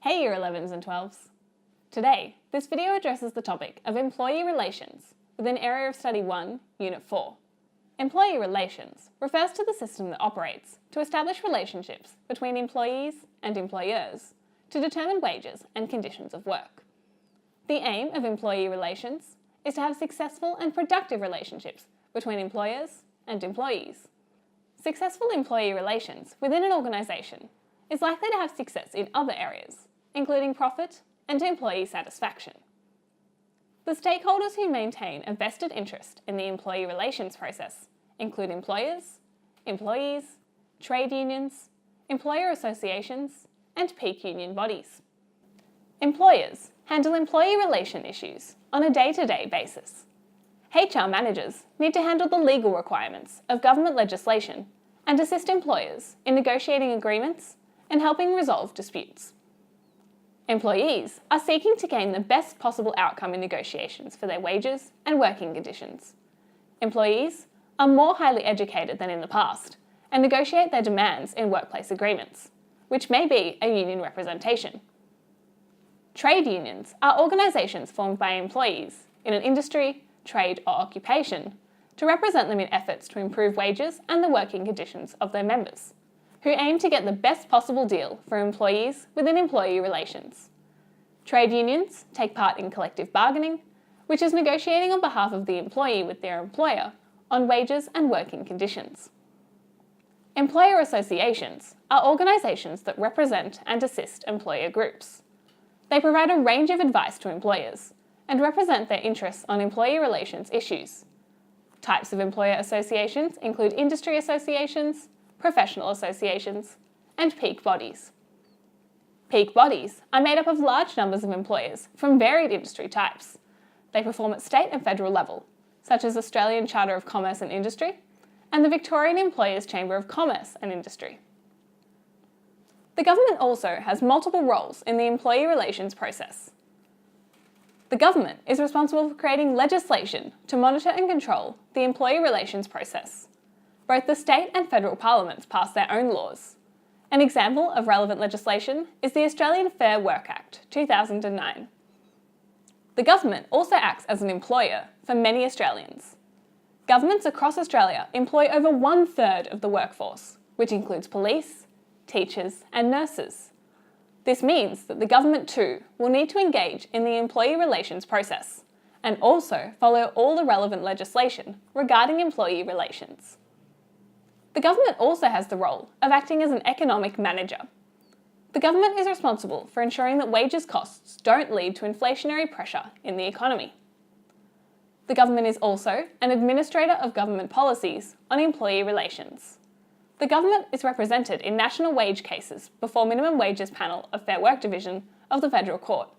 Hey Year 11s and 12s! Today, this video addresses the topic of employee relations within Area of Study 1, Unit 4. Employee relations refers to the system that operates to establish relationships between employees and employers to determine wages and conditions of work. The aim of employee relations is to have successful and productive relationships between employers and employees. Successful employee relations within an organisation is likely to have success in other areas, including profit and employee satisfaction. The stakeholders who maintain a vested interest in the employee relations process include employers, employees, trade unions, employer associations, and peak union bodies. Employers handle employee relation issues on a day-to-day basis. HR managers need to handle the legal requirements of government legislation and assist employers in negotiating agreements and helping resolve disputes. Employees are seeking to gain the best possible outcome in negotiations for their wages and working conditions. Employees are more highly educated than in the past and negotiate their demands in workplace agreements, which may be a union representation. Trade unions are organisations formed by employees in an industry, trade or occupation to represent them in efforts to improve wages and the working conditions of their members, who aim to get the best possible deal for employees within employee relations. Trade unions take part in collective bargaining, which is negotiating on behalf of the employee with their employer on wages and working conditions. Employer associations are organisations that represent and assist employer groups. They provide a range of advice to employers and represent their interests on employee relations issues. Types of employer associations include industry associations, professional associations, and peak bodies. Peak bodies are made up of large numbers of employers from varied industry types. They perform at state and federal level, such as Australian Charter of Commerce and Industry and the Victorian Employers' Chamber of Commerce and Industry. The government also has multiple roles in the employee relations process. The government is responsible for creating legislation to monitor and control the employee relations process. Both the state and federal parliaments pass their own laws. An example of relevant legislation is the Australian Fair Work Act 2009. The government also acts as an employer for many Australians. Governments across Australia employ over 1/3 of the workforce, which includes police, teachers and nurses. This means that the government too will need to engage in the employee relations process and also follow all the relevant legislation regarding employee relations. The government also has the role of acting as an economic manager. The government is responsible for ensuring that wages costs don't lead to inflationary pressure in the economy. The government is also an administrator of government policies on employee relations. The government is represented in national wage cases before Minimum Wages Panel of Fair Work Division of the Federal Court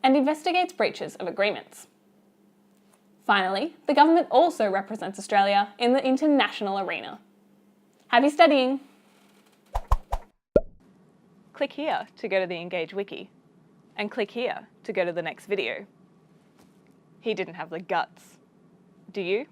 and investigates breaches of agreements. Finally, the government also represents Australia in the international arena. Happy studying! Click here to go to the Engage Wiki, and click here to go to the next video. He didn't have the guts. Do you?